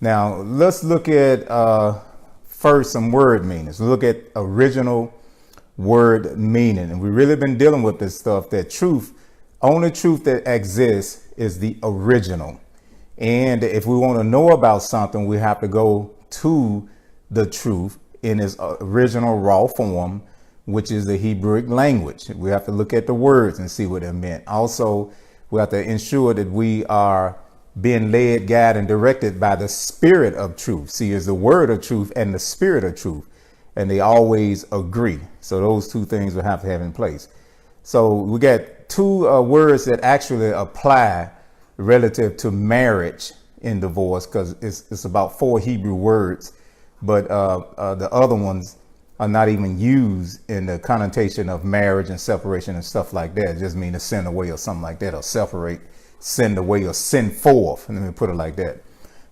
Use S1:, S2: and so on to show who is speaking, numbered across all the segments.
S1: Now, let's look at first some word meanings. Look at original word meaning. And we've really been dealing with this stuff, that only truth that exists is the original. And if we want to know about something, we have to go to the truth in its original raw form, which is the Hebrew language. We have to look at the words and see what it meant. Also, we have to ensure that we are being led, guided, and directed by the spirit of truth. See, it's the word of truth and the spirit of truth, and they always agree. So those two things we have to have in place. So we got two words that actually apply relative to marriage in divorce, because it's about 4 Hebrew words, but the other ones are not even used in the connotation of marriage and separation and stuff like that. It just mean to send away or something like that, or separate, send away, or send forth. Let me put it like that.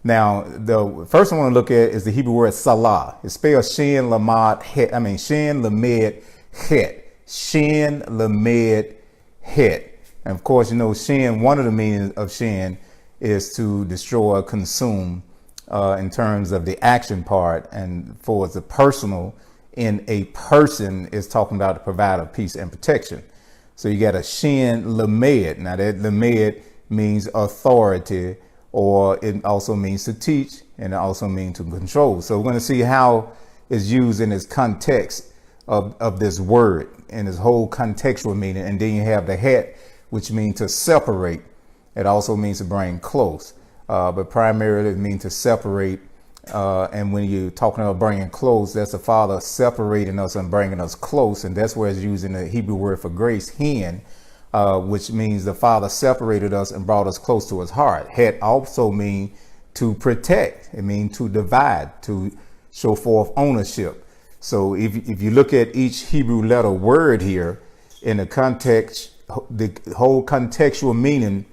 S1: Now, the first one I want to look at is the Hebrew word salah. It's spelled Shin Lamed Het. Shin Lamed Het. Shin Lamed Het. And of course, you know, Shin, one of the meanings of Shin is to destroy, consume, in terms of the action part. And for the personal, in a person is talking about the provider of peace and protection. So you got a Shin Lamed. Now that Lamed means authority, or it also means to teach, and it also means to control. So we're going to see how it's used in its context of this word and its whole contextual meaning. And then you have the Het, which means to separate. It also means to bring close, but primarily it means to separate. And when you're talking about bringing close, that's the Father separating us and bringing us close. And that's where it's using the Hebrew word for grace, hen, which means the Father separated us and brought us close to his heart. Het also means to protect. It means to divide, to show forth ownership. So if you look at each Hebrew letter word here in the context, the whole contextual meaning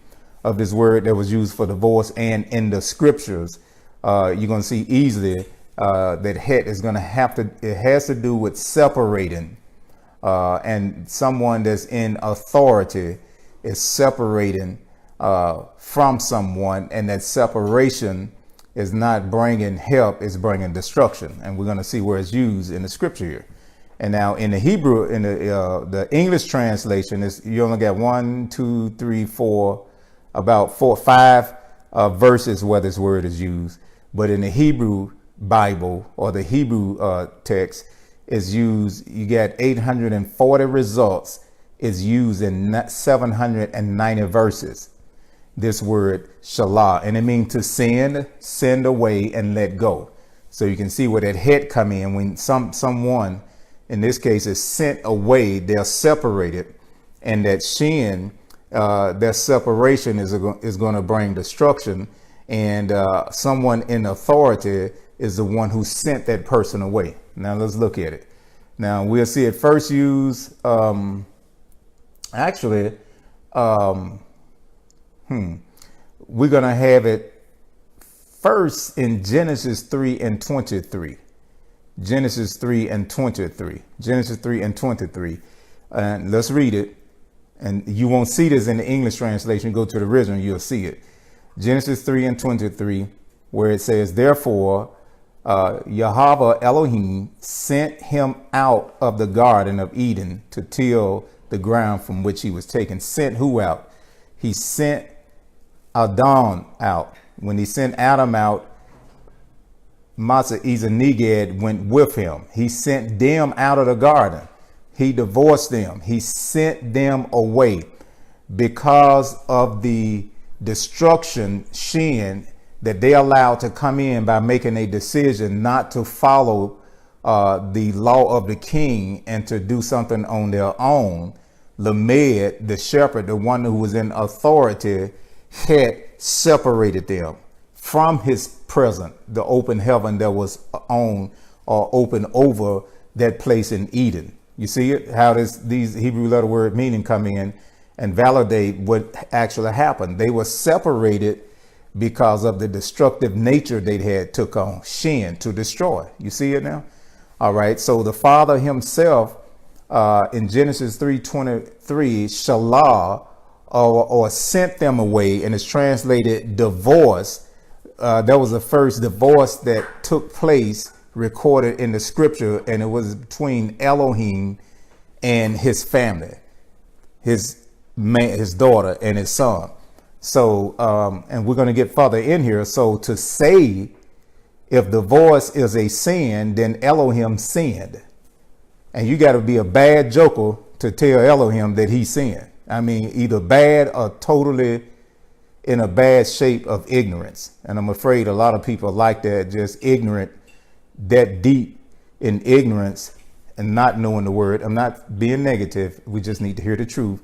S1: of this word that was used for divorce and in the scriptures, you're going to see easily that Het is going to it has to do with separating, and someone that's in authority is separating from someone, and that separation is not bringing help, it's bringing destruction. And we're going to see where it's used in the scripture here. And now in the Hebrew, in the English translation, you only got 5 verses where this word is used. But in the Hebrew Bible, or the Hebrew text, is used, you got 840 results, is used in 790 verses. This word shalah, and it means to send away, and let go. So you can see where that Het come in. When someone, in this case, is sent away, they're separated, and that Shin, that separation is going to bring destruction. And someone in authority is the one who sent that person away. Now let's look at it. Now we'll see it first used. We're going to have it first in Genesis 3 and 23. Genesis 3 and 23. Genesis 3 and 23. And let's read it. And you won't see this in the English translation. Go to the original, you'll see it. Genesis 3 and 23, where it says, therefore, Yahweh Elohim sent him out of the Garden of Eden to till the ground from which he was taken. Sent who out? He sent Adam out. When he sent Adam out, Masa Izaniged went with him. He sent them out of the garden. He divorced them. He sent them away because of the destruction, Shin, that they allowed to come in by making a decision not to follow the law of the king and to do something on their own. Lamed, the shepherd, the one who was in authority, had separated them from his presence, the open heaven that was on or open over that place in Eden. You see it, how these Hebrew letter word meaning come in and validate what actually happened. They were separated because of the destructive nature they had took on, Shin, to destroy. You see it now? All right. So the Father himself in Genesis 3:23, Shalah, or sent them away, and it's translated divorce. there was the first divorce that took place recorded in the scripture, and it was between Elohim and his family, his daughter and his son. So, and we're going to get further in here. So to say if divorce is a sin, then Elohim sinned. And you got to be a bad joker to tell Elohim that he sinned. I mean, either bad or totally in a bad shape of ignorance. And I'm afraid a lot of people are like that, just ignorant, that deep in ignorance and not knowing the word. I'm not being negative. We just need to hear the truth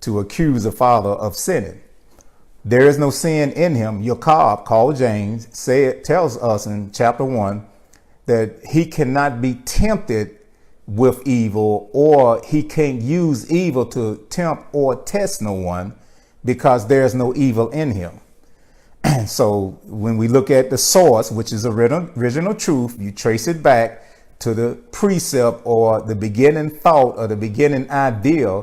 S1: to accuse the father of sinning. There is no sin in him. Jacob, called James, tells us in chapter 1 that he cannot be tempted with evil, or he can't use evil to tempt or test no one, because there's no evil in him. So when we look at the source, which is original truth, you trace it back to the precept or the beginning thought or the beginning idea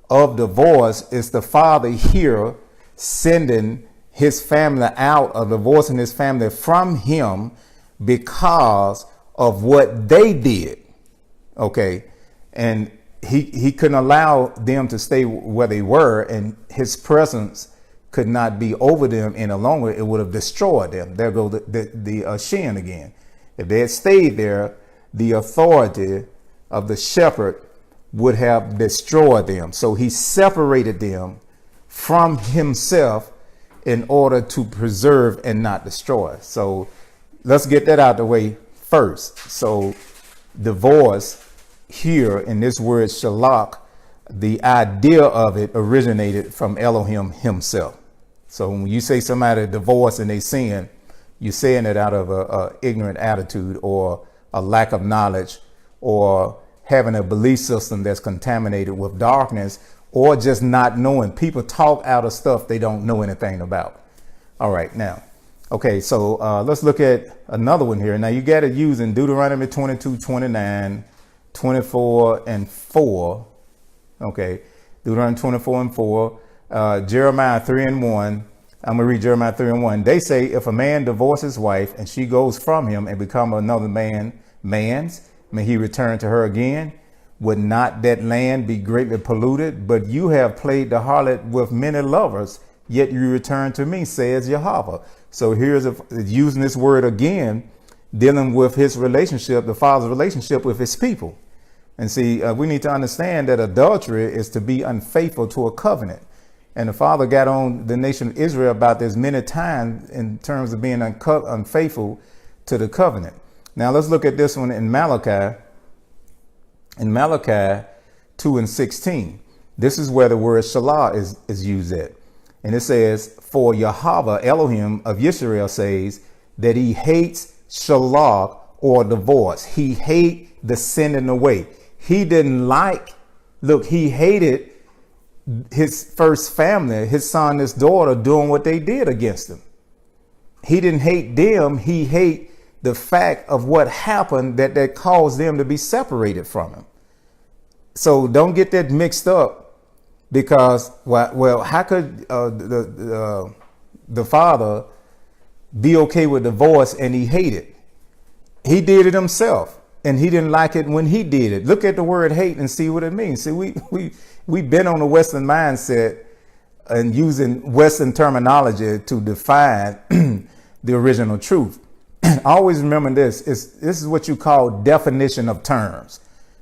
S1: of divorce. Is the father here sending his family out, or divorcing his family from him because of what they did. Okay. And he couldn't allow them to stay where they were, and his presence could not be over them any longer. It would have destroyed them. There go the shin again. If they had stayed there, the authority of the shepherd would have destroyed them. So he separated them from himself in order to preserve and not destroy. So let's get that out of the way first. So divorce here in this word shalak, the idea of it originated from Elohim himself. So when you say somebody divorced and they sin, you're saying it out of a ignorant attitude or a lack of knowledge, or having a belief system that's contaminated with darkness, or just not knowing. People talk out of stuff they don't know anything about. All right, now, okay, so let's look at another one here. Now you got it using Deuteronomy 22, 29, 24 and 4. Okay, Deuteronomy 24 and 4, Jeremiah 3 and 1. I'm gonna read Jeremiah 3 and 1. They say, if a man divorces his wife and she goes from him and become another man's, may he return to her again? Would not that land be greatly polluted? But you have played the harlot with many lovers, yet you return to me, says Jehovah. So here's using this word again, dealing with his relationship, the father's relationship with his people. And see, we need to understand that adultery is to be unfaithful to a covenant. And the father got on the nation of Israel about this many times in terms of being unfaithful to the covenant. Now let's look at this one in Malachi. In Malachi 2 and 16, this is where the word shalah is used at. And it says, for Yahweh Elohim of Yisrael says that he hates shalah, or divorce. He hate the sending away. He didn't like, look, he hated his first family, his son, his daughter, doing what they did against him. He didn't hate them. He hate the fact of what happened that caused them to be separated from him. So don't get that mixed up, because, well, how could the father be okay with divorce and he hated? He did it himself, and he didn't like it when he did it. Look at the word hate and see what it means. See, we've been on the Western mindset and using Western terminology to define the original truth. Always remember this is what you call definition of terms.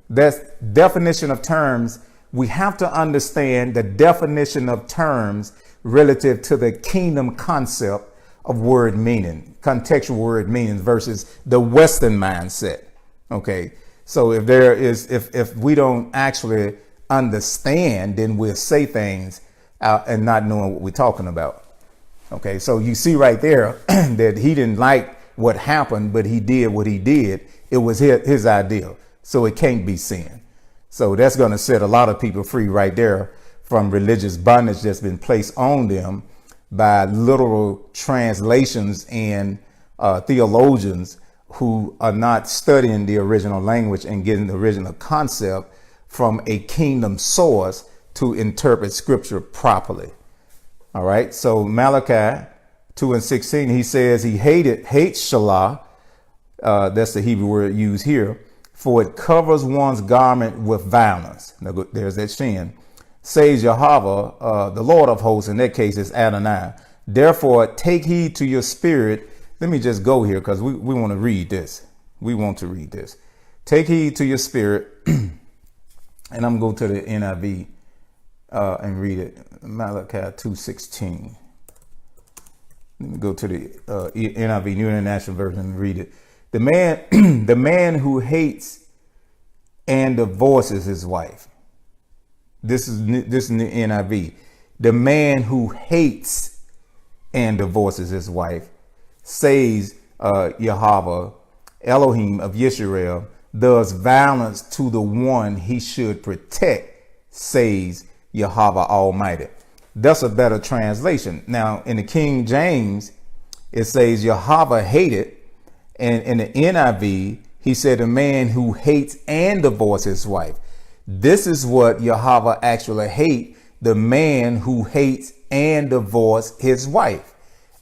S1: That's definition of terms. We have to understand the definition of terms relative to the kingdom concept of word meaning, contextual word meanings versus the Western mindset. Okay. So if we don't actually understand, then we'll say things out and not knowing what we're talking about. Okay. So you see right there that he didn't like what happened, but he did what he did. It was his idea. So it can't be sin. So that's going to set a lot of people free right there from religious bondage that's been placed on them by literal translations and theologians who are not studying the original language and getting the original concept from a kingdom source to interpret scripture properly. All right. So Malachi 2 and 16, he says he hates Shalah. That's the Hebrew word used here. For it covers one's garment with violence. Now, there's that shin. Says Yahweh, the Lord of hosts, in that case is Adonai. Therefore, take heed to your spirit. Let me just go here because we want to read this. We want to read this. Take heed to your spirit. And I'm going to go to the NIV and read it. Malachi 2:16. Let me go to the NIV, New International Version, and read it. The man who hates and divorces his wife. This is the NIV. The man who hates and divorces his wife, says Yahweh, Elohim of Yisrael, does violence to the one he should protect, says Yahweh Almighty. That's a better translation. Now, in the King James, it says Yahweh hated. And in the NIV, he said a man who hates and divorces his wife. This is what Yahweh actually hate, the man who hates and divorces his wife.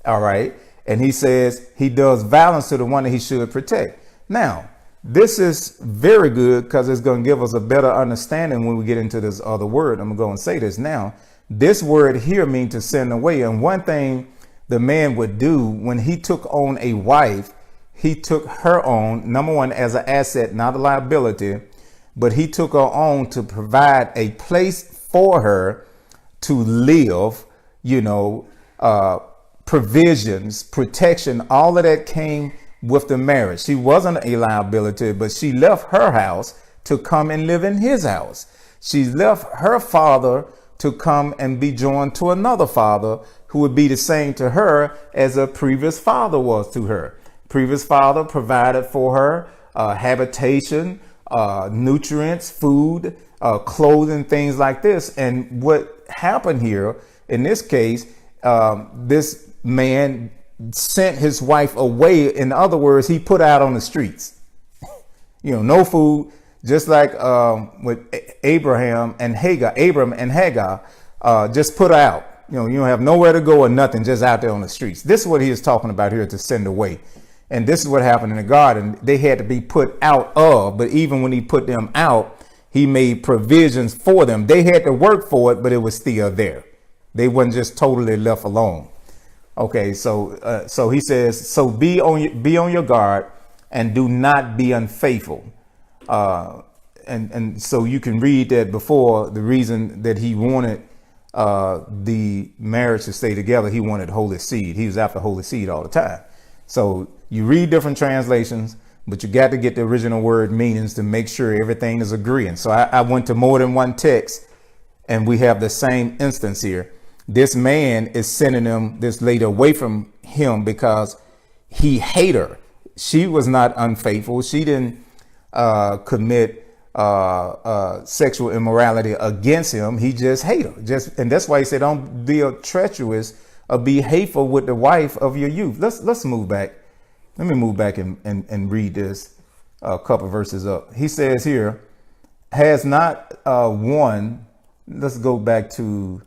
S1: All right. And he says he does violence to the one that he should protect. Now, this is very good because it's going to give us a better understanding when we get into this other word. I'm going to go and say this now. This word here means to send away. And one thing the man would do when he took on a wife, he took her on, number one, as an asset, not a liability, but he took her on to provide a place for her to live, provisions, protection, all of that came with the marriage. She wasn't a liability, but she left her house to come and live in his house. She left her father to come and be joined to another father who would be the same to her as a previous father was to her. Previous father provided for her habitation, nutrients, food, clothing, things like this. And what happened here in this case, this man sent his wife away. In other words, he put out on the streets, no food, just like with Abram and Hagar, just put out. You don't have nowhere to go or nothing, just out there on the streets. This is what he is talking about here, to send away. And this is what happened in the garden. They had to be put out of, but even when he put them out, he made provisions for them. They had to work for it, but it was still there. They wasn't just totally left alone. Okay, so he says, so be on your guard and do not be unfaithful. And so you can read that before, the reason that he wanted the marriage to stay together, he wanted holy seed. He was after holy seed all the time. So you read different translations, but you got to get the original word meanings to make sure everything is agreeing. So I went to more than one text, and we have the same instance here. This man is sending this lady away from him because he hate her. She was not unfaithful. She didn't commit sexual immorality against him. He just hate her. And that's why he said, don't be treacherous or be hateful with the wife of your youth. Let's move back. Let me move back and read this a couple verses up. He says here, has not one. Let's go back to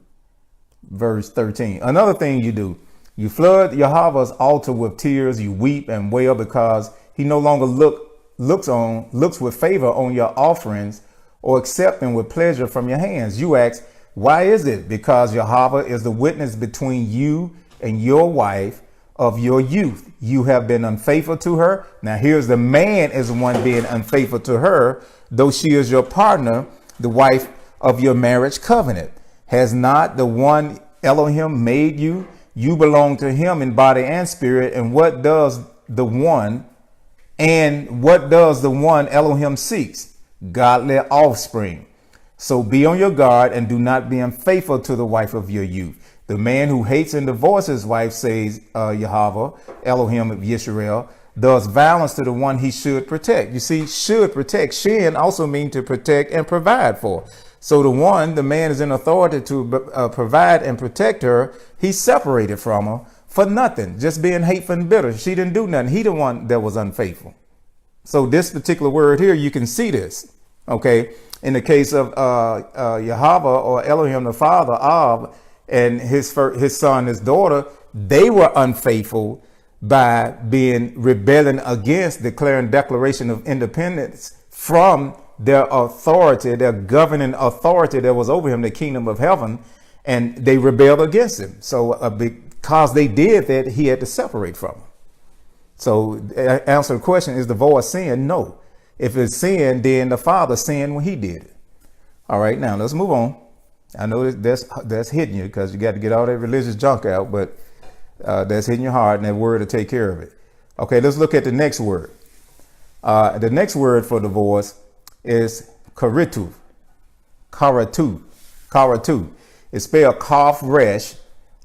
S1: verse 13. Another thing you do, you flood Yahweh's altar with tears. You weep and wail because he no longer looks with favor on your offerings or accept them with pleasure from your hands. You ask, why is it? Because Yahweh is the witness between you and your wife of your youth. You have been unfaithful to her. Now here's the man is the one being unfaithful to her, though she is your partner, the wife of your marriage covenant. Has not the one Elohim made you? You belong to him in body and spirit. And what does the one Elohim seeks? Godly offspring. So be on your guard and do not be unfaithful to the wife of your youth. The man who hates and divorces his wife, says Yahweh, Elohim of Yisrael, does violence to the one he should protect. You see, should protect. Shin also means to protect and provide for. So the man is in authority to provide and protect her. He's separated from her for nothing, just being hateful and bitter. She didn't do nothing. He the one that was unfaithful. So this particular word here, you can see this. Okay. In the case of Yahweh or Elohim, the father of, and his son, his daughter, they were unfaithful by being rebelling against declaring declaration of independence from their authority, their governing authority that was over him, the kingdom of heaven, and they rebelled against him. So because they did that, he had to separate from them. So answer the question, is divorce sin? No. If it's sin, then the father sinned when he did it. All right, now let's move on. I know that's hitting you because you got to get all that religious junk out, but that's hitting your heart, and that word to take care of it. Okay, let's look at the next word. The next word for divorce is karatu. Karatu. It's spelled kaf resh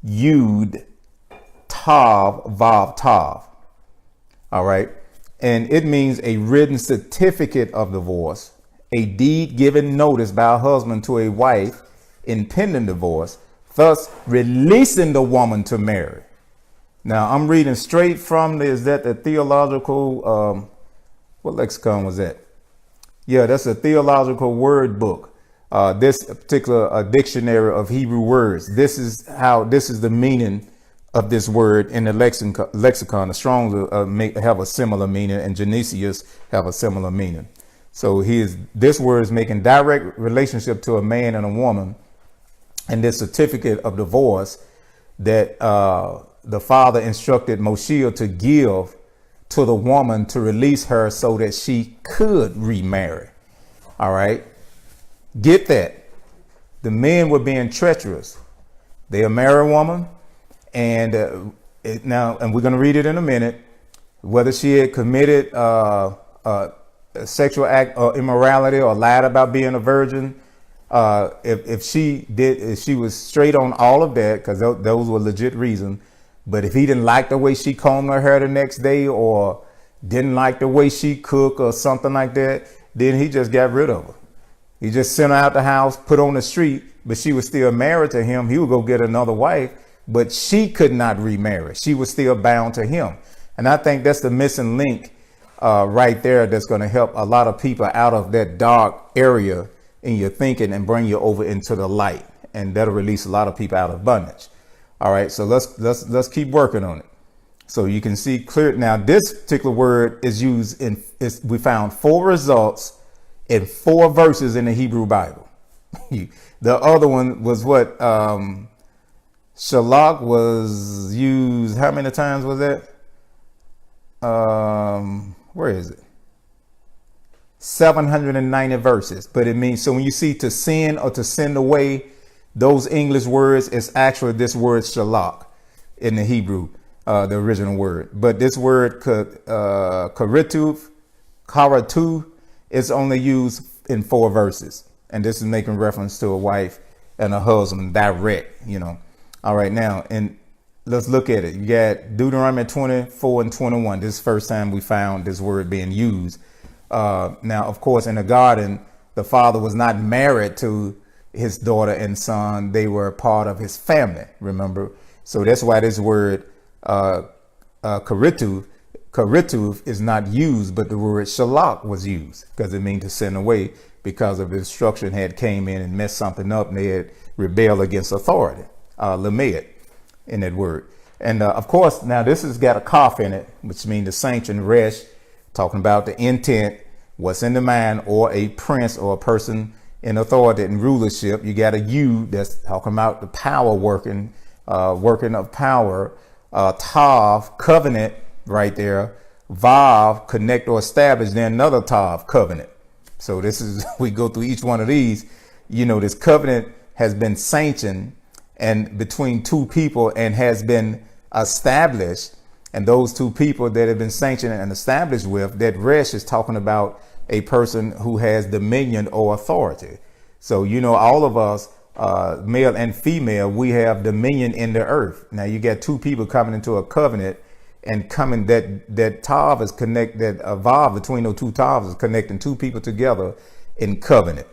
S1: yud tav vav tav. All right. And it means a written certificate of divorce, a deed given notice by a husband to a wife in pending divorce, thus releasing the woman to marry. Now, I'm reading straight from is that the theological, what lexicon was that? Yeah, that's a theological word book. This particular dictionary of Hebrew words. This is the meaning of this word in the lexicon. The Strong's have a similar meaning, and Genesius have a similar meaning. So this word is making direct relationship to a man and a woman, and this certificate of divorce that the father instructed Moshe to give to the woman to release her so that she could remarry. All right. Get that. The men were being treacherous. They are married woman. And and we're going to read it in a minute, whether she had committed a sexual act or immorality or lied about being a virgin. If she was straight on all of that, because those were legit reasons. But if he didn't like the way she combed her hair the next day, or didn't like the way she cooked or something like that, then he just got rid of her. He just sent her out the house, put on the street, but she was still married to him. He would go get another wife, but she could not remarry. She was still bound to him. And I think that's the missing link right there that's going to help a lot of people out of that dark area in your thinking and bring you over into the light. And that'll release a lot of people out of bondage. All right, so let's keep working on it. So you can see clear. Now, this particular word is used we found 4 results in 4 verses in the Hebrew Bible. The other one was what shalak was used. How many times was that? Where is it? 790 verses. But it means, so when you see to sin or to send away, those English words is actually this word shalak in the Hebrew, the original word. But this word karatu is only used in 4 verses. And this is making reference to a wife and a husband direct, All right, now, and let's look at it. You got Deuteronomy 24 and 21. This is the first time we found this word being used. Now, of course, in the garden, the father was not married to his daughter and son. They were part of his family, remember? So that's why this word karituv is not used, but the word shalak was used because it means to send away, because of instruction had came in and messed something up and they had rebelled against authority. Lamed in that word. And of course, now this has got a kaf in it, which means the sanction, resh, talking about the intent, what's in the mind, or a prince or a person in authority and rulership. You got a U that's talking about the power working of power. Tav, covenant, right there. Vav, connect or establish. Then another tav, covenant. So this is, we go through each one of these. This covenant has been sanctioned and between 2 people and has been established. And those 2 people that have been sanctioned and established with, that resh is talking about a person who has dominion or authority. So, all of us, male and female, we have dominion in the earth. Now you got 2 people coming into a covenant and coming that tav is that vav between those 2 tavs is connecting 2 people together in covenant.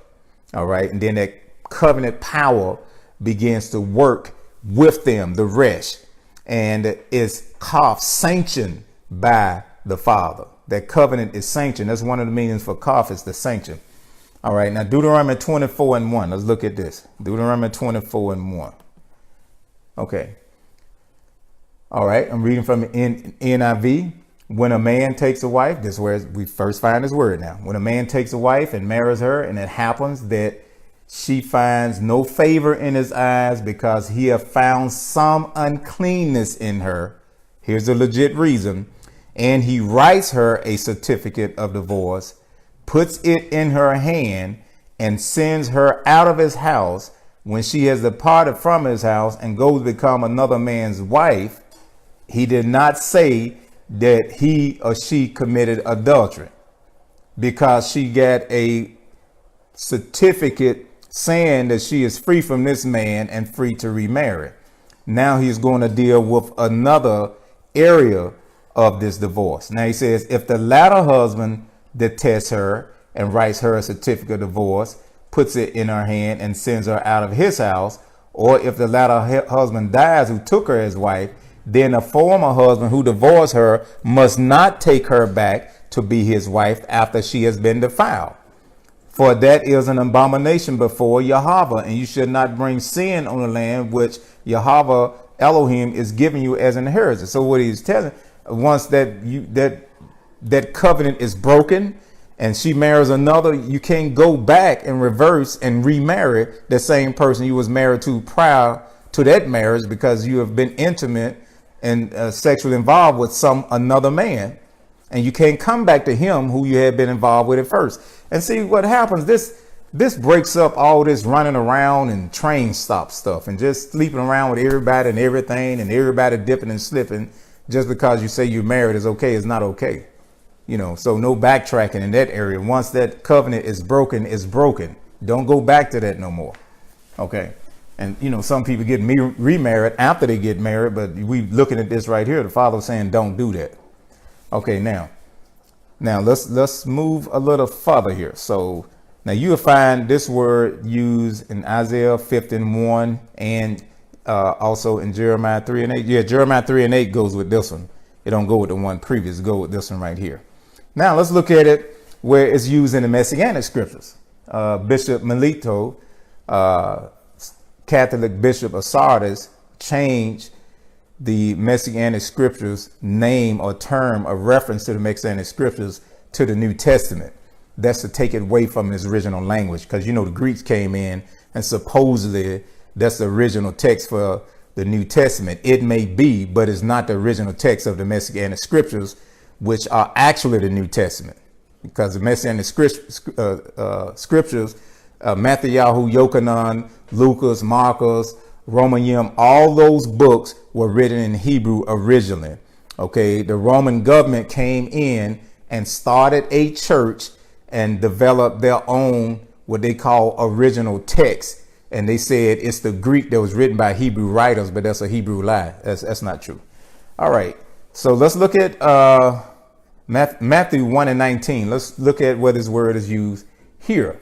S1: All right. And then that covenant power begins to work with them, the resh, and is kaf, sanctioned by the father. That covenant is sanctioned. That's one of the meanings for kaf, is the sanction. All right. Now Deuteronomy 24 and 1. Let's look at this. Deuteronomy 24 and 1. Okay. All right, I'm reading from NIV. When a man takes a wife, this is where we first find this word now. When a man takes a wife and marries her, and it happens that she finds no favor in his eyes because he have found some uncleanness in her. Here's a legit reason. And he writes her a certificate of divorce, puts it in her hand, and sends her out of his house. When she has departed from his house and goes to become another man's wife, he did not say that he or she committed adultery because she got a certificate saying that she is free from this man and free to remarry. Now he's going to deal with another area of this divorce. Now he says, if the latter husband detests her and writes her a certificate of divorce, puts it in her hand and sends her out of his house, or if the latter husband dies who took her as wife, then the former husband who divorced her must not take her back to be his wife after she has been defiled. For that is an abomination before Yahweh, and you should not bring sin on the land which Yahweh Elohim is giving you as an inheritance. So what he's telling, once that covenant is broken and she marries another, you can't go back and reverse and remarry the same person you was married to prior to that marriage, because you have been intimate and sexually involved with another man, and you can't come back to him who you had been involved with at first. And see what happens. This breaks up all this running around and train stop stuff and just sleeping around with everybody and everything and everybody dipping and slipping just because you say you're married is okay. It's not okay. So no backtracking in that area. Once that covenant is broken, it's broken. Don't go back to that no more. Okay. And, some people get remarried after they get married, but we looking at this right here. The Father saying, don't do that. Okay. Now let's move a little further here. So now you'll find this word used in Isaiah 50:1 and also in Jeremiah 3:8. Yeah, Jeremiah 3:8 goes with this one. It don't go with the one previous. Go with this one right here. Now let's look at it where it's used in the Messianic scriptures. Bishop Melito, Catholic Bishop of Sardis, changed the Messianic scriptures name or term of reference to the Messianic scriptures to the New Testament. That's to take it away from its original language, because the Greeks came in and supposedly that's the original text for the New Testament. It may be, but it's not the original text of the Messianic scriptures, which are actually the New Testament, because the Messianic scriptures, Matthew, Yochanan, Lucas, Marcus, Romanium, all those books were written in Hebrew originally. Okay, the Roman government came in and started a church and developed their own, what they call original text. And they said it's the Greek that was written by Hebrew writers, but that's a Hebrew lie. That's not true. All right, so let's look at Matthew 1:19. Let's look at where this word is used here.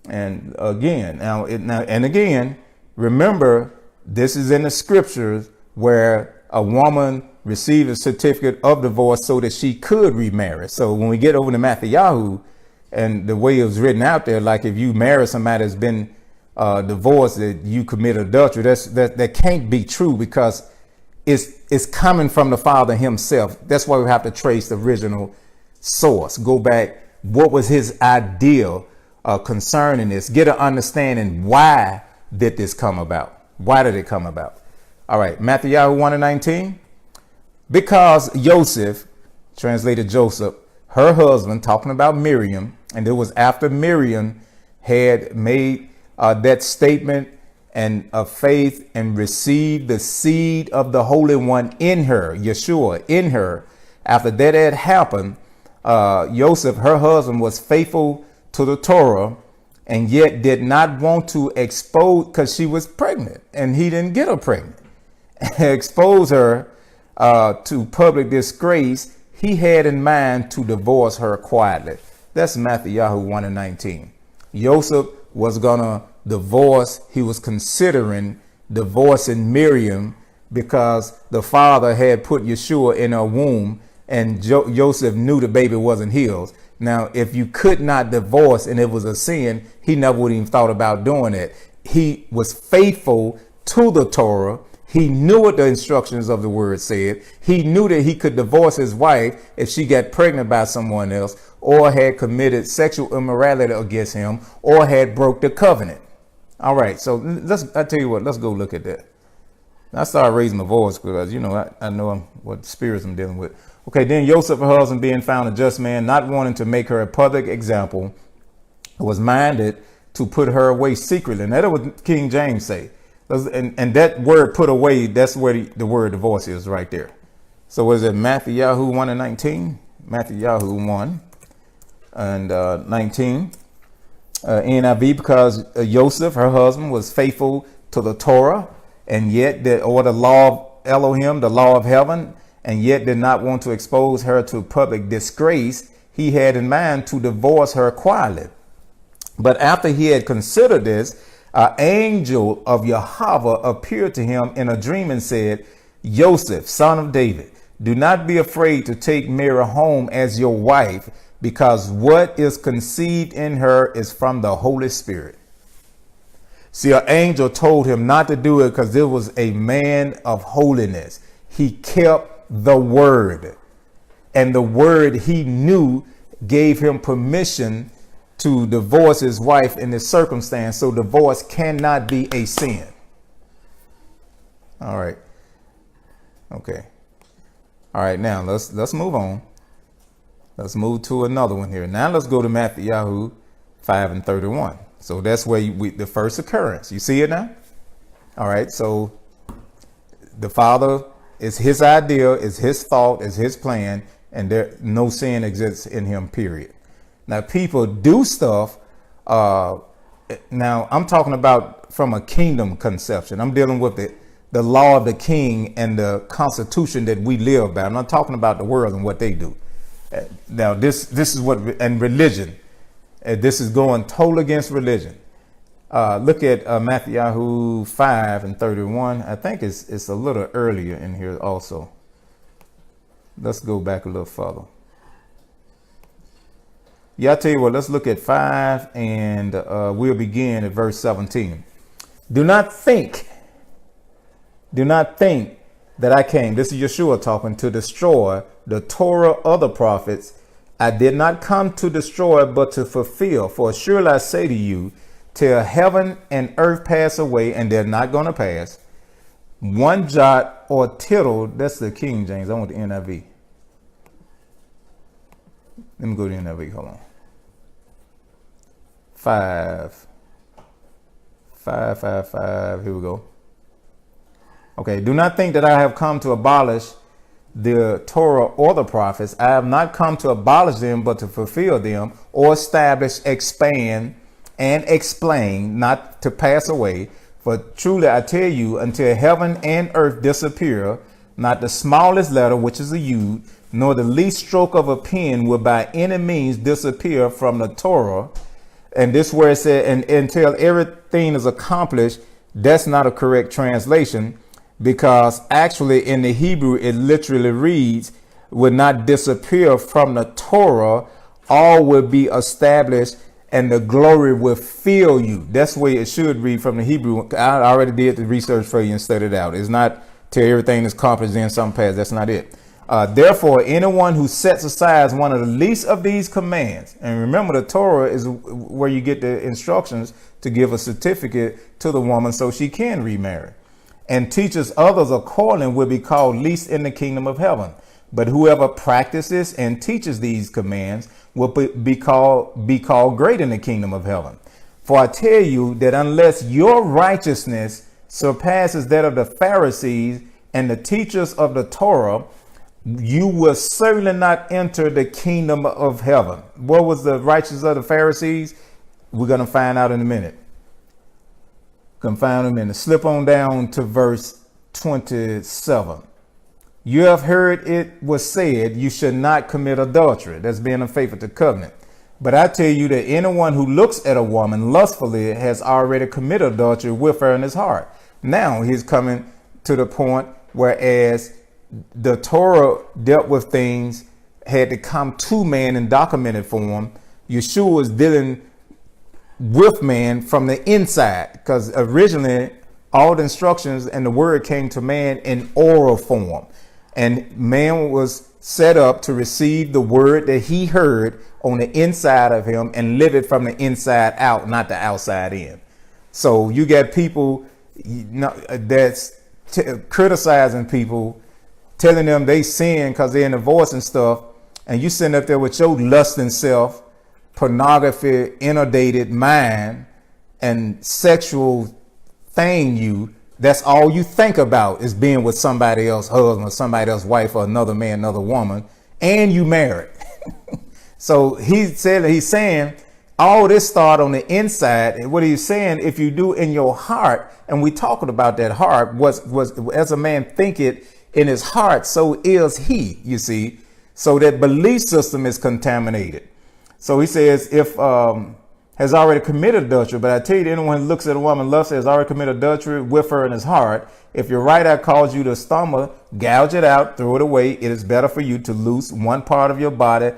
S1: And again, again, remember, this is in the scriptures where a woman received a certificate of divorce so that she could remarry. So when we get over to Matthew and the way it was written out there, like if you marry somebody that's been divorced, that you commit adultery, that can't be true, because it's coming from the Father himself. That's why we have to trace the original source. Go back. What was his ideal concerning this? Get an understanding. Why did this come about? Why did it come about? All right. Matthew 1:19. Because Joseph, translated Joseph, her husband, talking about Miriam, and it was after Miriam had made that statement and of faith and received the seed of the Holy One in her, Yeshua in her. After that had happened, Joseph, her husband, was faithful to the Torah and yet did not want to expose, because she was pregnant and he didn't get her pregnant, expose her to public disgrace. He had in mind to divorce her quietly. That's Matthew 1:19. Joseph was gonna divorce. He was considering divorcing Miriam because the father had put Yeshua in her womb, and Joseph knew the baby wasn't his. Now, if you could not divorce and it was a sin, he never would even thought about doing it. He was faithful to the Torah. He knew what the instructions of the word said. He knew that he could divorce his wife if she got pregnant by someone else, or had committed sexual immorality against him, or had broke the covenant. All right, so I tell you what, let's go look at that. I started raising my voice because, I know what spirits I'm dealing with. Okay, then Joseph, her husband, being found a just man, not wanting to make her a public example, was minded to put her away secretly. And that's what King James say. And that word put away, that's where the word divorce is right there. So was it Matthew 1 and 19? Matthew 1 and 19. NIV, because Joseph, her husband, was faithful to the Torah, and yet the law of Elohim, the law of heaven, and yet did not want to expose her to public disgrace. He had in mind to divorce her quietly. But after he had considered this, an angel of Yahweh appeared to him in a dream and said, Joseph, son of David, do not be afraid to take Mary home as your wife, because what is conceived in her is from the Holy Spirit. See, an angel told him not to do it because there was a man of holiness. He kept the word, and the word he knew gave him permission to divorce his wife in this circumstance. So divorce cannot be a sin. All right. Okay. All right. Now let's move on. Let's move to another one here. Now let's go to Matthew 5 and 31. So that's where the first occurrence. You see it now? All right. So the Father is his idea, is his thought, is his plan, and no sin exists in him, period. Now people do stuff. Now I'm talking about from a kingdom conception. I'm dealing with the law of the king and the constitution that we live by. I'm not talking about the world and what they do. Now this is what, and religion. This is going total against religion. Look at Matthew 5 and 31. I think it's a little earlier in here also. Let's go back a little further. Yeah, I'll tell you what, let's look at 5 and we'll begin at verse 17. Do not think that I came, this is Yeshua talking, to destroy the Torah of the prophets. I did not come to destroy, but to fulfill. For surely I say to you, till heaven and earth pass away, and they're not going to pass, one jot or tittle. That's the King James. I want the NIV. Let me go to the NIV. Hold on. 5. Here we go. Okay. Do not think that I have come to abolish the Torah or the prophets. I have not come to abolish them, but to fulfill them, or establish, expand, and explain, not to pass away. For truly I tell you, until heaven and earth disappear, not the smallest letter, which is a yud, nor the least stroke of a pen will by any means disappear from the Torah. And this where it said, and until everything is accomplished, that's not a correct translation, because actually in the Hebrew, it literally reads, will not disappear from the Torah, all will be established, and the glory will fill you. That's the way it should read from the Hebrew. I already did the research for you and studied it out. It's not till everything is accomplished, then some pass. That's not it. Therefore, anyone who sets aside one of the least of these commands, and remember the Torah is where you get the instructions to give a certificate to the woman so she can remarry, and teaches others accordingly, will be called least in the kingdom of heaven. But whoever practices and teaches these commands will be called great in the kingdom of heaven. For I tell you that unless your righteousness surpasses that of the Pharisees and the teachers of the Torah, you will certainly not enter the kingdom of heaven. What was the righteousness of the Pharisees? We're going to find out in a minute. Slip on down to verse 27. You have heard it was said, you should not commit adultery. That's being unfaithful to covenant. But I tell you that anyone who looks at a woman lustfully has already committed adultery with her in his heart. Now he's coming to the point whereas the Torah dealt with things, had to come to man in documented form. Yeshua is dealing with man from the inside, because originally All the instructions and the word came to man in oral form. And man was set up to receive the word that he heard on the inside of him and live it from the inside out, not the outside in. So you got people that's criticizing people, telling them they sin because they're in divorce and stuff. And you sitting up there with your lusting self, pornography, inundated mind, and sexual thing that's all you think about is being with somebody else's husband or somebody else's wife or another man, another woman, and you married. So he's saying all this start on the inside. And what he's saying, if you do in your heart, and we talking about that heart, was as a man thinketh in his heart, so is he, you see. So that belief system is contaminated. So he says, if has already committed adultery. But I tell you, anyone who looks at a woman lustfully has already committed adultery with her in his heart. If your right eye calls you to stumble, gouge it out, throw it away. It is better for you to lose one part of your body,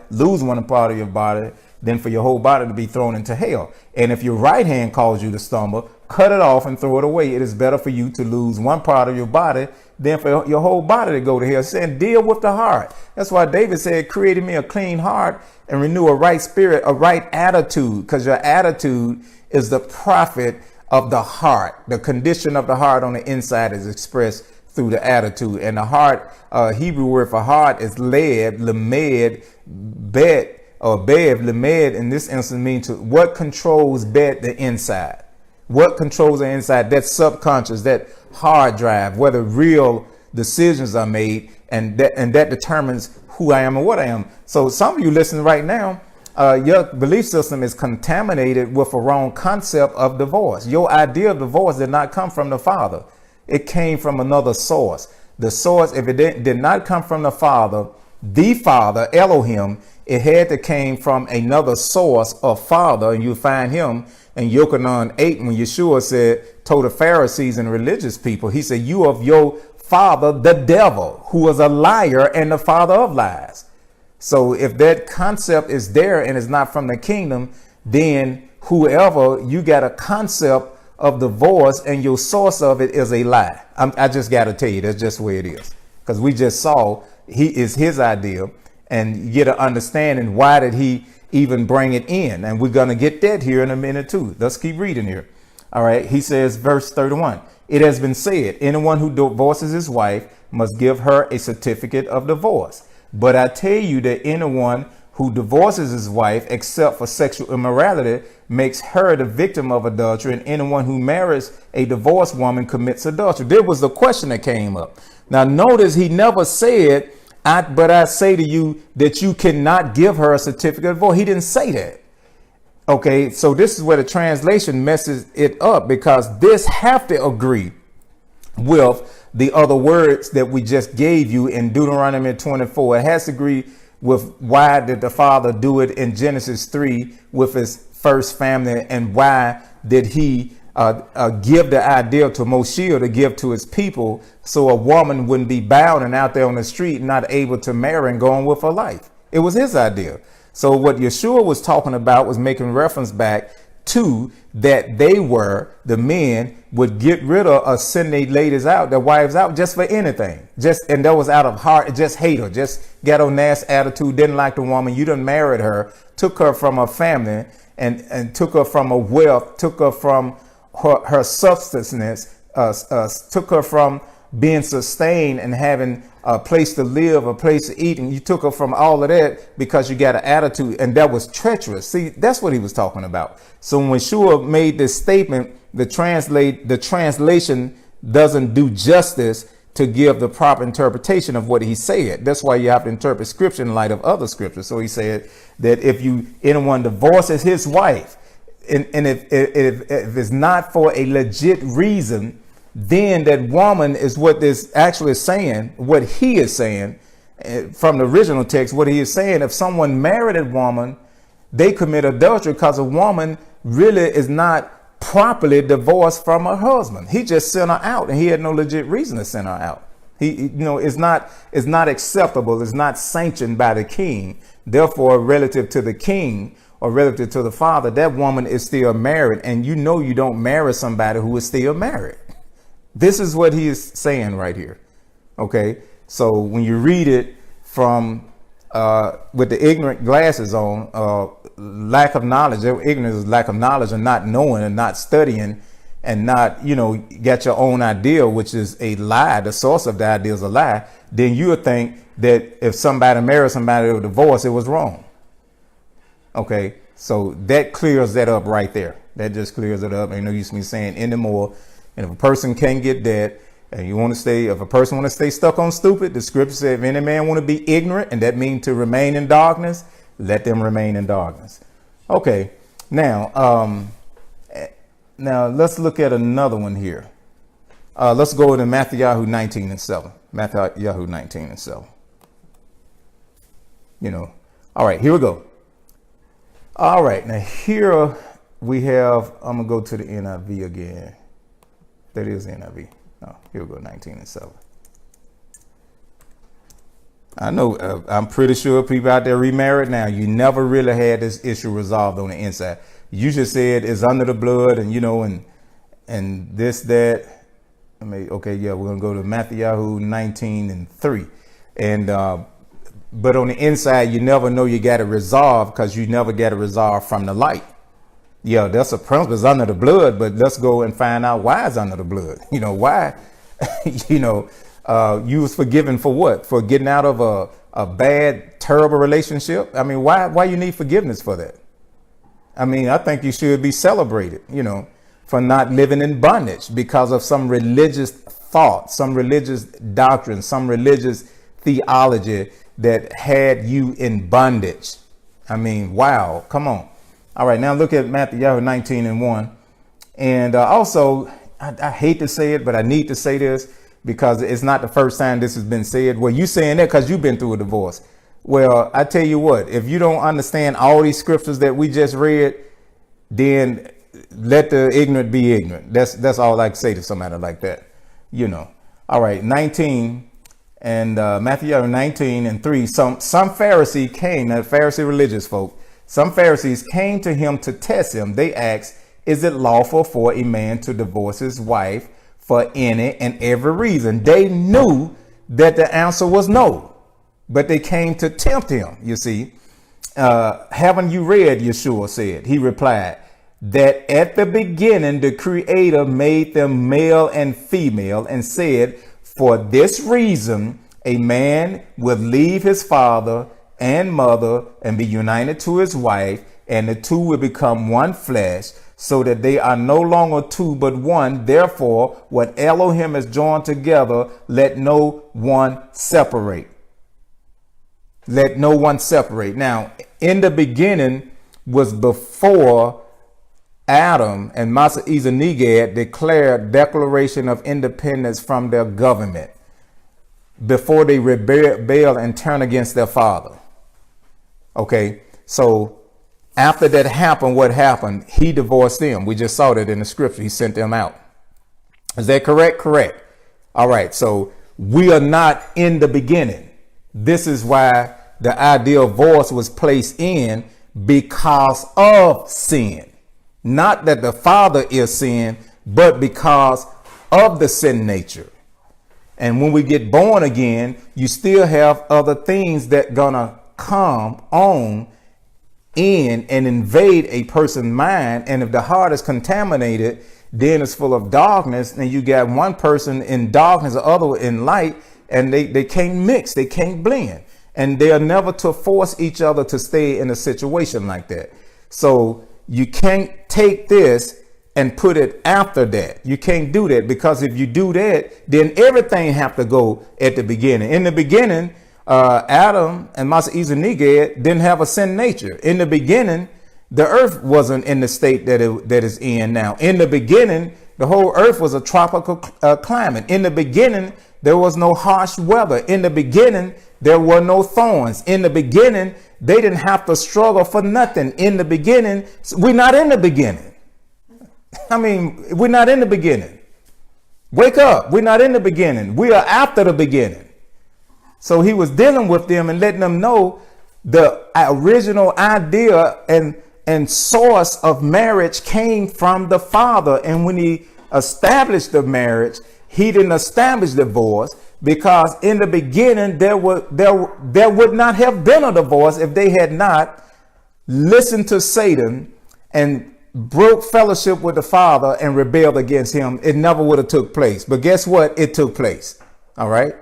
S1: than for your whole body to be thrown into hell. And if your right hand calls you to stumble, cut it off and throw it away. It is better for you to lose one part of your body than for your whole body to go to hell. Saying, deal with the heart. That's why David said, created me a clean heart and renew a right spirit, a right attitude, because your attitude is the profit of the heart. The condition of the heart on the inside is expressed through the attitude. And the heart, Hebrew word for heart is lev, lamed, bet, or bev. Lamed in this instance means what controls bet, the inside. What controls the inside? That subconscious, that hard drive, whether real decisions are made, and that determines who I am and what I am. So some of you listening right now, your belief system is contaminated with a wrong concept of divorce. Your idea of divorce did not come from the Father. It came from another source. The source, if it did not come from the Father, Elohim, it had to came from another source of Father, and you find him in Yochanan 8 when Yeshua told the Pharisees and religious people, he said, you of your father, the devil, who is a liar and the father of lies. So if that concept is there and is not from the kingdom, then whoever you got a concept of divorce and your source of it is a lie. I just got to tell you, that's just the way it is. Because we just saw he is his idea, and you get an understanding why did he even bring it in. And we're going to get that here in a minute too. Let's keep reading here. All right. He says, verse 31, it has been said, anyone who divorces his wife must give her a certificate of divorce. But I tell you that anyone who divorces his wife, except for sexual immorality, makes her the victim of adultery. And anyone who marries a divorced woman commits adultery. There was the question that came up. Now, notice he never said, but I say to you that you cannot give her a certificate of divorce. He didn't say that. OK, so this is where the translation messes it up, because this have to agree with the other words that we just gave you in Deuteronomy 24. It has to agree with why did the Father do it in Genesis 3 with his first family, and why did he give the idea to Moshe to give to his people so a woman wouldn't be bound and out there on the street, not able to marry and go on with her life. It was his idea. So what Yeshua was talking about was making reference back to that the men would get rid of send their ladies out, their wives out, just for anything. And that was out of heart, just hate her, just got a nasty attitude, didn't like the woman. You done married her, took her from her family, and took her from her wealth, took her from her subsistence, took her from being sustained and having a place to live, a place to eat. And you took her from all of that because you got an attitude, and that was treacherous. See, that's what he was talking about. So when Yeshua made this statement, the translation doesn't do justice to give the proper interpretation of what he said. That's why you have to interpret scripture in light of other scriptures. So he said that if anyone divorces his wife, and if it's not for a legit reason, then that woman is what this actually is saying, what he is saying from the original text, what he is saying, if someone married a woman, they commit adultery because a woman really is not properly divorced from her husband. He just sent her out, and he had no legit reason to send her out. It's not acceptable. It's not sanctioned by the king. Therefore, relative to the king or relative to the father, that woman is still married. And you don't marry somebody who is still married. This is what he is saying right here. Okay. So when you read it from with the ignorant glasses on, lack of knowledge, ignorance is lack of knowledge and not knowing and not studying and not, get your own idea, which is a lie. The source of the idea is a lie. Then you would think that if somebody married somebody with a divorce, it was wrong. Okay. So that clears that up right there. That just clears it up. Ain't no use me saying anymore. And if a person can't get that, and you want to stay, if a person want to stay stuck on stupid, the scripture said, if any man want to be ignorant, and that means to remain in darkness, let them remain in darkness. Okay. Now let's look at another one here. Let's go to Matthew 19:7. Matthew 19:7. All right, here we go. All right. Now here we have, I'm going to go to the NIV again. That is NIV. Oh, here we go, 19:7. I know, I'm pretty sure people out there remarried now, you never really had this issue resolved on the inside. You just said it's under the blood and this, that. Okay, yeah, we're going to go to Matthew 19:3. And, but on the inside, you never know you got it resolved because you never get it resolved from the light. Yeah, that's a principle. It's under the blood, but let's go and find out why it's under the blood. Why, you was forgiven for what? For getting out of a bad, terrible relationship. I mean, why you need forgiveness for that? I mean, I think you should be celebrated, for not living in bondage because of some religious thought, some religious doctrine, some religious theology that had you in bondage. I mean, wow, come on. All right, now look at Matthew 19:1. And also, I hate to say it, but I need to say this because it's not the first time this has been said. Well, you saying that because you've been through a divorce. Well, I tell you what, if you don't understand all these scriptures that we just read, then let the ignorant be ignorant. That's all I can say to somebody like that. All right, 19 and Matthew 19:3. Some Pharisee came, now Pharisee religious folk. Some Pharisees came to him to test him. They asked, is it lawful for a man to divorce his wife for any and every reason? They knew that the answer was no, but they came to tempt him, you see. Haven't you read, Yeshua said? He replied, that at the beginning the Creator made them male and female and said, for this reason, a man will leave his father and mother and be united to his wife, and the two will become one flesh, so that they are no longer two but one. Therefore, what Elohim has joined together, let no one separate. Let no one separate. Now, in the beginning was before Adam and Masa Neged declared declaration of independence from their government, before they rebel and turn against their father. Okay, so after that happened, what happened? He divorced them. We just saw that in the scripture. He sent them out. Is that correct? Correct. All right. So we are not in the beginning. This is why the idea of divorce was placed in, because of sin. Not that the father is sin, but because of the sin nature. And when we get born again, you still have other things that gonna come on in and invade a person's mind. And if the heart is contaminated, then it's full of darkness, and you got one person in darkness, the other in light, and they can't mix, they can't blend, and they are never to force each other to stay in a situation like that. So you can't take this and put it after that. You can't do that, because if you do that, then everything have to go at the beginning. In the beginning, Adam and Masa Neged didn't have a sin nature. In the beginning, the earth wasn't in the state that is in now. In the beginning, the whole earth was a tropical climate. In the beginning, there was no harsh weather. In the beginning, there were no thorns. In the beginning, they didn't have to struggle for nothing. In the beginning, we're not in the beginning. I mean, we're not in the beginning. Wake up. We're not in the beginning. We are after the beginning. So he was dealing with them and letting them know the original idea and source of marriage came from the Father. And when he established the marriage, He didn't establish divorce because in the beginning there would not have been a divorce if they had not listened to Satan and broke fellowship with the Father and rebelled against him. It never would have took place. But guess what? It took place. All right.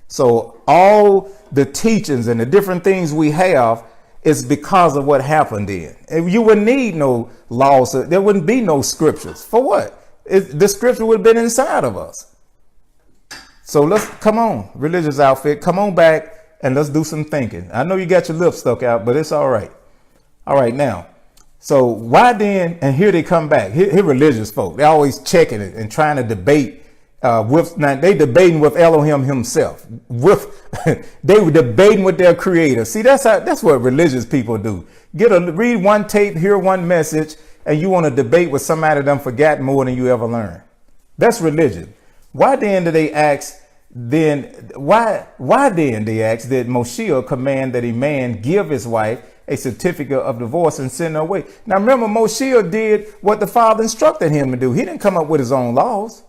S1: So all the teachings and the different things we have is because of what happened then. If you would need no laws, there wouldn't be no scriptures. For what? The scripture would have been inside of us. So let's come on, religious outfit. Come on back and let's do some thinking. I know you got your lips stuck out, but it's all right. All right, now. So why then? And here they come back. Here religious folk. They're always checking it and trying to debate. Now they debating with Elohim himself. They were debating with their creator. See, that's what religious people do. Read one tape, hear one message, and you want to debate with somebody that done forgot more than you ever learned. That's religion. Why then do they ask? Why then they ask did Moshe command that a man give his wife a certificate of divorce and send her away? Now remember, Moshe did what the Father instructed him to do. He didn't come up with his own laws.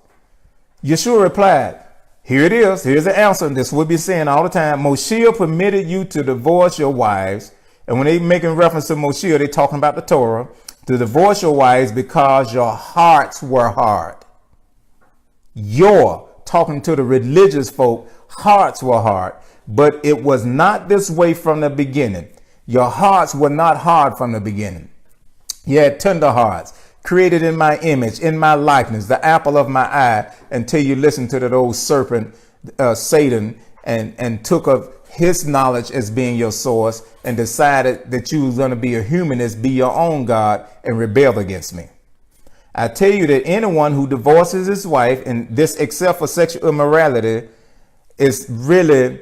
S1: Yeshua replied, here it is. Here's the answer. This will be saying all the time. Moshe permitted you to divorce your wives. And when they making reference to Moshe, they talking about the Torah, to divorce your wives because your hearts were hard. You're talking to the religious folk, hearts were hard, but it was not this way from the beginning. Your hearts were not hard from the beginning. You had tender hearts, created in my image, in my likeness, the apple of my eye, until you listened to that old serpent, Satan, and took of his knowledge as being your source and decided that you was going to be a humanist, be your own God, and rebel against me. I tell you that anyone who divorces his wife, and this except for sexual immorality, is really,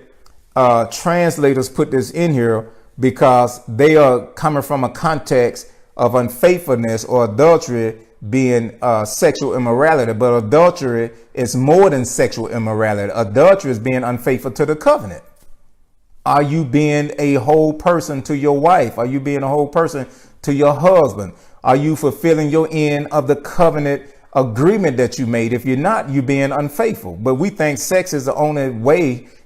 S1: translators put this in here because they are coming from a context of unfaithfulness or adultery being sexual immorality. But adultery is more than sexual immorality. Adultery is being unfaithful to the covenant. Are you being a whole person to your wife? Are you being a whole person to your husband? Are you fulfilling your end of the covenant agreement that you made? If you're not, you're being unfaithful. But we think sex is the only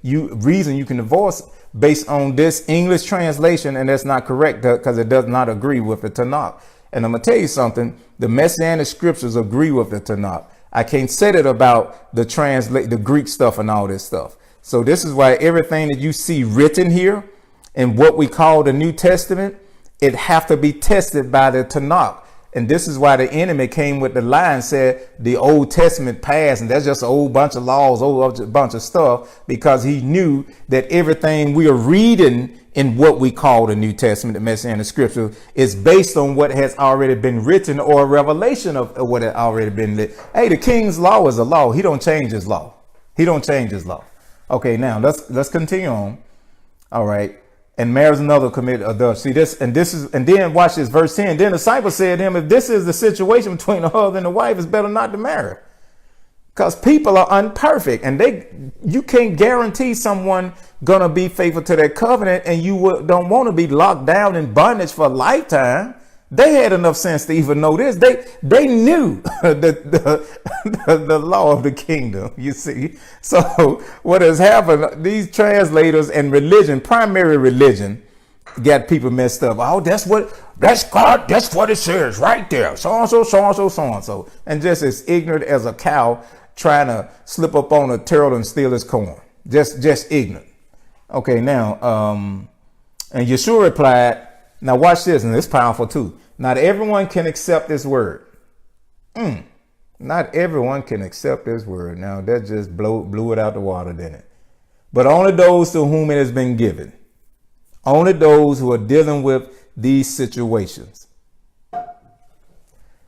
S1: reason you can divorce based on this English translation. And that's not correct because it does not agree with the Tanakh. And I'm going to tell you something. The Messianic scriptures agree with the Tanakh. I can't say that about the Greek stuff and all this stuff. So this is why everything that you see written here in what we call the New Testament, it have to be tested by the Tanakh. And this is why the enemy came with the lie and said the Old Testament passed and that's just a whole bunch of laws, a whole bunch of stuff, because he knew that everything we are reading in what we call the New Testament, the Messianic scripture, is based on what has already been written or a revelation of what had already been lit. Hey, the king's law is a law. He don't change his law. He don't change his law. Okay, now let's continue on. All right. And marries another committed adultery. See this, and then watch this, verse 10. Then the disciple said to him, if this is the situation between the husband and the wife, it's better not to marry. Because people are imperfect and you can't guarantee someone gonna be faithful to their covenant, and you don't want to be locked down in bondage for a lifetime. They had enough sense to even know this. They knew the law of the kingdom, you see. So what has happened, these translators and religion, primary religion, got people messed up. Oh, that's God, that's what it says right there. So-and-so, so-and-so, so-and-so. And just as ignorant as a cow trying to slip up on a turtle and steal his corn. Just ignorant. Okay, now, and Yeshua replied, now watch this, and it's powerful too. Not everyone can accept this word. Not everyone can accept this word. Now that just blew it out the water, didn't it? But only those to whom it has been given. Only those who are dealing with these situations.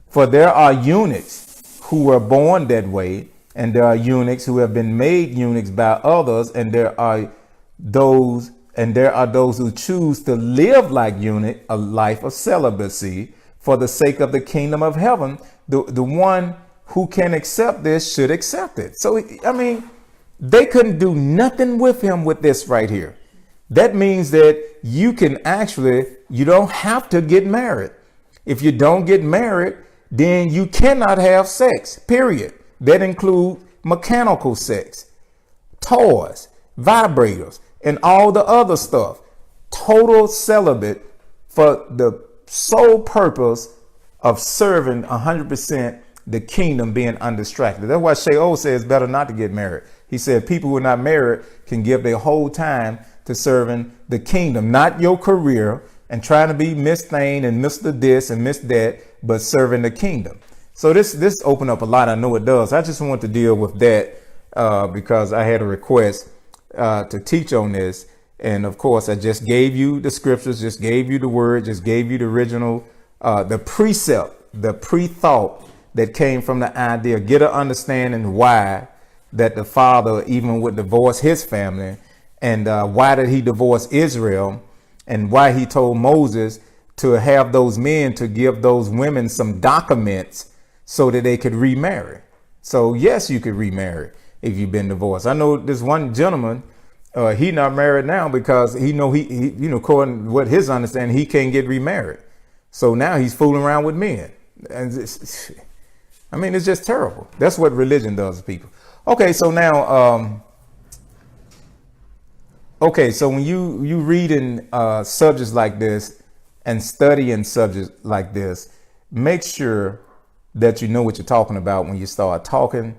S1: For there are eunuchs who were born that way, and there are eunuchs who have been made eunuchs by others, and there are those who choose to live like eunuch, a life of celibacy for the sake of the kingdom of heaven. The one who can accept this should accept it. So, I mean, they couldn't do nothing with him with this right here. That means that you don't have to get married. If you don't get married, then you cannot have sex, period. That includes mechanical sex, toys, vibrators, and all the other stuff. Total celibate for the sole purpose of serving 100% the kingdom, being undistracted. That's why Sheol says it's better not to get married. He said people who are not married can give their whole time to serving the kingdom, not your career and trying to be Miss Thane and Mr. This and Miss That, but serving the kingdom. So this opened up a lot. I know it does. I just want to deal with that because I had a request to teach on this. And of course, I just gave you the scriptures, just gave you the word, just gave you the original, the precept, the pre-thought that came from the idea. Get an understanding why that the father even would divorce his family, and why did he divorce Israel, and why he told Moses to have those men to give those women some documents so that they could remarry. So yes, you could remarry if you've been divorced. I know this one gentleman, he not married now because he according to what his understanding, he can't get remarried. So now he's fooling around with men. And it's just terrible. That's what religion does to people. Okay, so now, so when you reading subjects like this and studying subjects like this, make sure that you know what you're talking about when you start talking.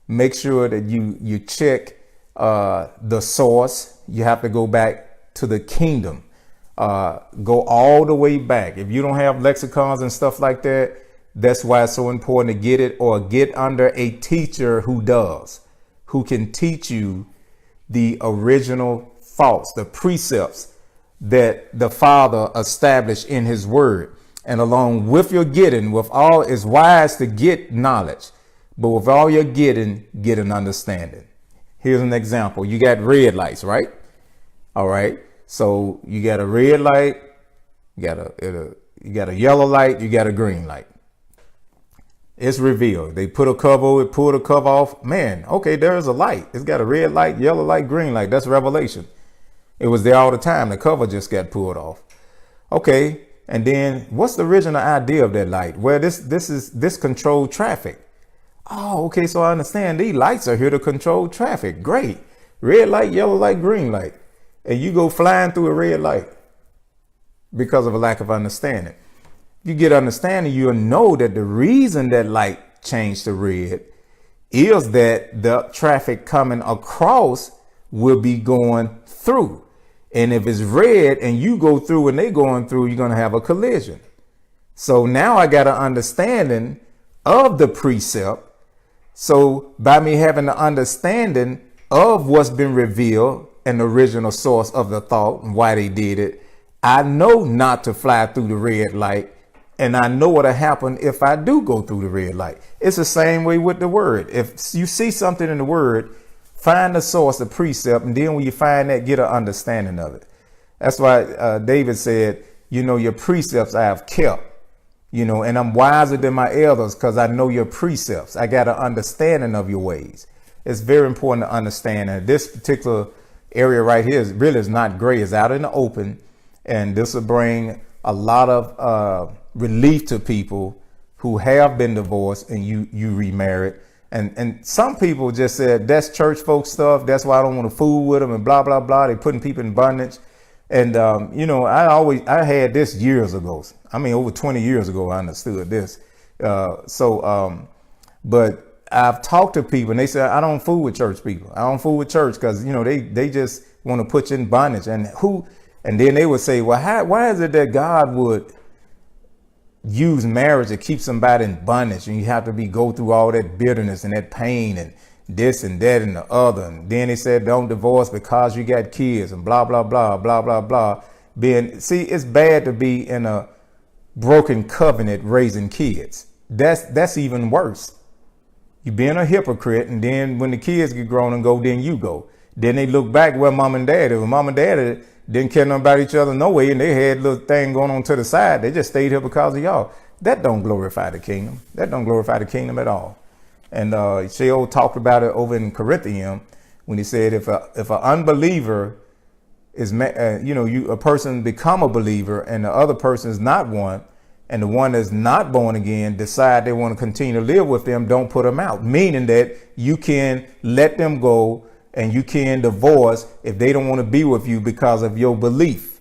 S1: Make sure that you check the source. You have to go back to the kingdom. Go all the way back. If you don't have lexicons and stuff like that, that's why it's so important to get it, or get under a teacher who does, who can teach you the original thoughts, the precepts that the Father established in his word. And along with your getting, with all, it's wise to get knowledge, but with all your getting, get an understanding. Here's an example. You got red lights, right? All right. So you got a red light, you got a yellow light, you got a green light. It's revealed. They put a cover over it, pull the cover off. Man, okay, there's a light. It's got a red light, yellow light, green light. That's revelation. It was there all the time. The cover just got pulled off. Okay, and then what's the original idea of that light? Well, this controlled traffic. Oh, okay, so I understand these lights are here to control traffic. Great. Red light, yellow light, green light. And you go flying through a red light because of a lack of understanding. You get understanding, you'll know that the reason that light changed to red is that the traffic coming across will be going through. And if it's red and you go through and they going through, you're going to have a collision. So now I got an understanding of the precept. So by me having the understanding of what's been revealed and the original source of the thought and why they did it, I know not to fly through the red light. And I know what'll happen if I do go through the red light. It's the same way with the word. If you see something in the word, find the source, the precept, and then when you find that, get an understanding of it. That's why David said, your precepts I have kept, and I'm wiser than my elders because I know your precepts. I got an understanding of your ways. It's very important to understand. And this particular area right here is not gray. It's out in the open. And this will bring a lot of relief to people who have been divorced and you remarried. And some people just said that's church folk stuff. That's why I don't want to fool with them and blah, blah, blah. They're putting people in bondage. And, I had this years ago. Over 20 years ago, I understood this. But I've talked to people and they said, I don't fool with church people. I don't fool with church because, they just want to put you in bondage. And then they would say, well, why is it that God would use marriage to keep somebody in bondage, and you have to go through all that bitterness and that pain and this and that and the other? And then they said, don't divorce because you got kids and blah, blah, blah, blah, blah, blah. It's bad to be in a broken covenant raising kids. That's even worse. You being a hypocrite, and then when the kids get grown and go, then you go. Then they look back where mom and dad is. When mom and dad didn't care nothing about each other no way, and they had a little thing going on to the side. They just stayed here because of y'all. That don't glorify the kingdom. That don't glorify the kingdom at all. And Sheol talked about it over in Corinthians when he said, if an unbeliever is, a person become a believer and the other person is not one, and the one that's not born again decide they want to continue to live with them, don't put them out. Meaning that you can let them go and you can divorce if they don't want to be with you because of your belief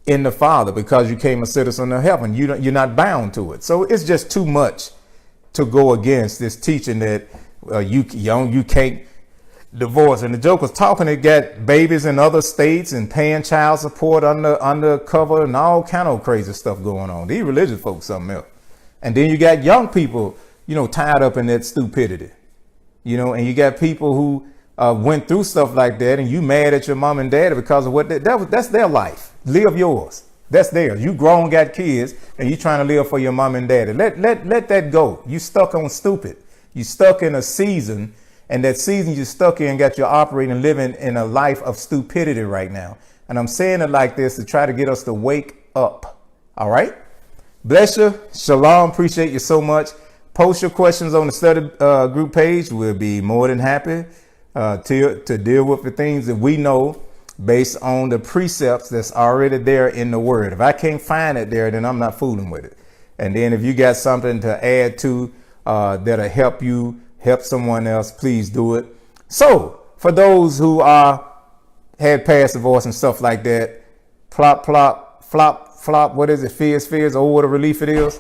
S1: in the Father, because you became a citizen of heaven. You're not bound to it. So it's just too much to go against this teaching that you can't divorce. And the joke was talking, it got babies in other states and paying child support undercover and all kind of crazy stuff going on. These religious folks something else. And then you got young people, tied up in that stupidity, and you got people who went through stuff like that, and you mad at your mom and dad because of what that's their life. Live yours. That's theirs. You grown, got kids, and you trying to live for your mom and daddy. Let that go. You stuck on stupid. You stuck in a season, and that season you stuck in got you operating, living in a life of stupidity right now. And I'm saying it like this to try to get us to wake up. All right. Bless you. Shalom. Appreciate you so much. Post your questions on the study group page. We'll be more than happy to deal with the things that we know based on the precepts that's already there in the word. If I can't find it there, then I'm not fooling with it. And then if you got something to add to that'll help you help someone else, please do it. So for those who had past divorce and stuff like that, plop, plop, flop, flop, what is it? Fears, or what a relief it is.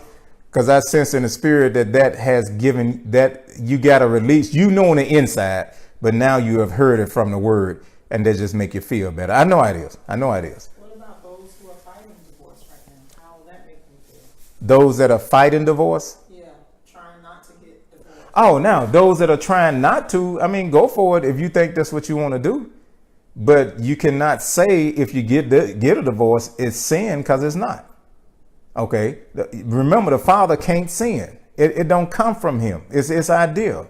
S1: Because I sense in the spirit that has given that you got a release, on the inside, but now you have heard it from the word, and that just make you feel better. I know it is.
S2: What about those who are fighting divorce right now? How will that make them feel?
S1: Those that are fighting divorce?
S2: Yeah, trying not to get divorced.
S1: Oh, now those that are trying not to, go for it if you think that's what you want to do. But you cannot say if you get a divorce, it's sin, because it's not. Okay. Remember, the Father can't sin. It don't come from him. It's ideal.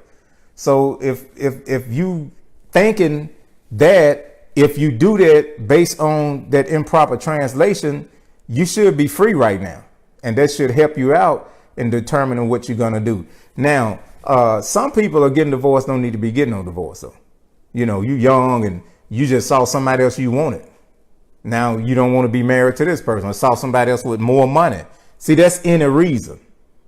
S1: So if you thinking that if you do that based on that improper translation, you should be free right now. And that should help you out in determining what you're going to do. Now, some people are getting divorced, don't need to be getting no divorce. So, you young and you just saw somebody else you wanted. Now you don't want to be married to this person, or saw somebody else with more money. See, that's any reason,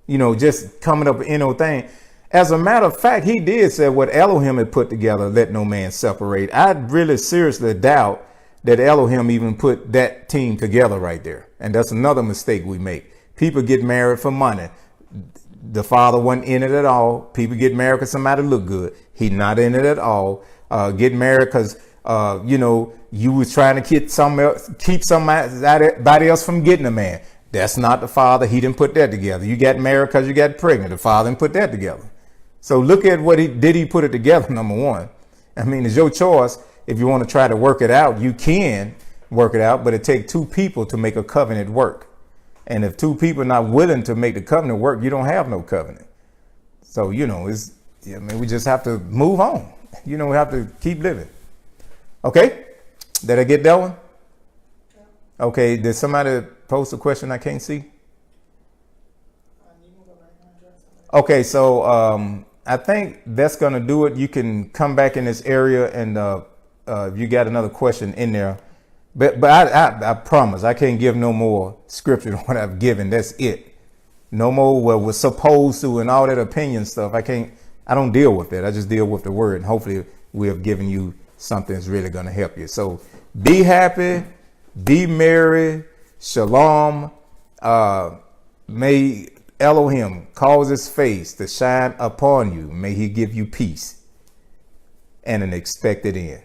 S1: just coming up with any thing. As a matter of fact, he did say what Elohim had put together, let no man separate. I really seriously doubt that Elohim even put that team together right there. And that's another mistake we make. People get married for money. The Father wasn't in it at all. People get married because somebody look good. He not in it at all. Get married because you was trying to keep somebody else from getting a man. That's not the Father. He didn't put that together. You got married because you got pregnant. The Father didn't put that together. So look at what he put it together. Number one, it's your choice. If you want to try to work it out, you can work it out, but it takes two people to make a covenant work. And if two people are not willing to make the covenant work, you don't have no covenant. So, we just have to move on. We have to keep living. Okay. Did I get that one? Yeah. Okay. Did somebody post a question I can't see? Okay. So, I think that's going to do it. You can come back in this area and if you got another question in there. But I promise I can't give no more scripture than what I've given. That's it. No more what we're supposed to and all that opinion stuff. I don't deal with that. I just deal with the word. And hopefully we have given you something that's really going to help you. So be happy, be merry, shalom. May Elohim cause his face to shine upon you. May he give you peace and an expected end.